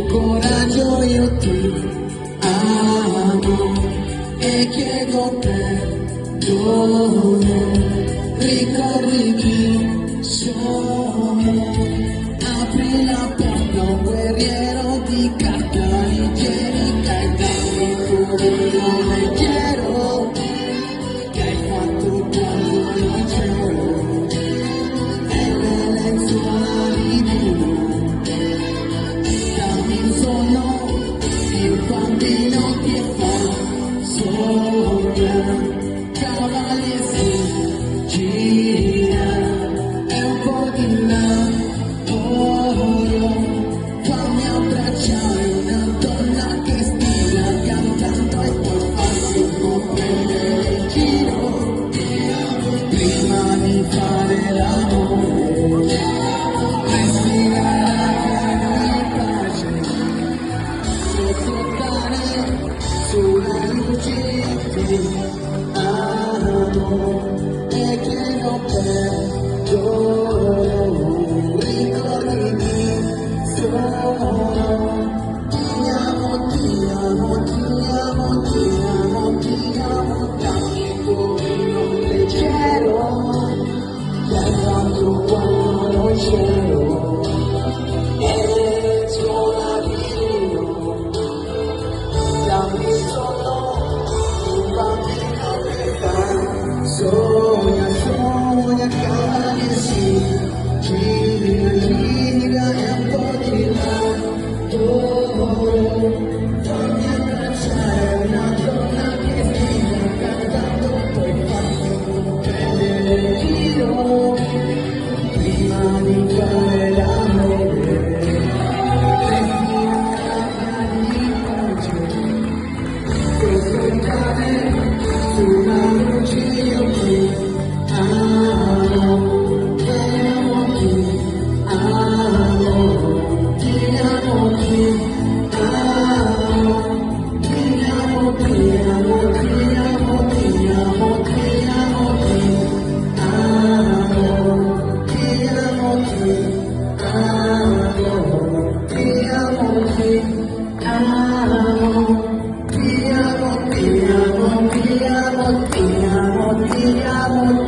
coraggio io ti amo e chiedo perdono. Ricordi chi sono, apri la porta, un guerriero di carta igienica e dammi tutto leggero che hai fatto quando non c'ero, e le lenzuola di vino, dammi il sonno, il bambino che fa sognare, cavalli si gira, e un po' di lavoro, fammi abbracciare una donna che stia cantando e poi farsi un po' prendere in giro, prima di fare l'amore, respirare in pace, sottottare sulla luce che amo e chiedo perdono. Ricordi chi sono, ti amo, ti amo, ti amo, ti amo, ti amo, dammi il tuo vino leggero che hai fatto quando non c'ero, e suona vino, dammi il sonno, un bambino che fa sogna, sogna, cavalli si gira, gira e un po' di lavoro, fammi abbracciare una donna che stia cantando, poi farmi prendere il giro, prima di fare l'amore, respirare in pace, sospettare sulla luce io ti amo, ti amo, ti amo, ti amo, ti amo, ti amo, ti amo, ti amo, ti amo, ti amo, ti amo, ti amo, ti amo, ti amo, ti amo. Ti amo, ti amo, ti amo, ti amo, ti amo.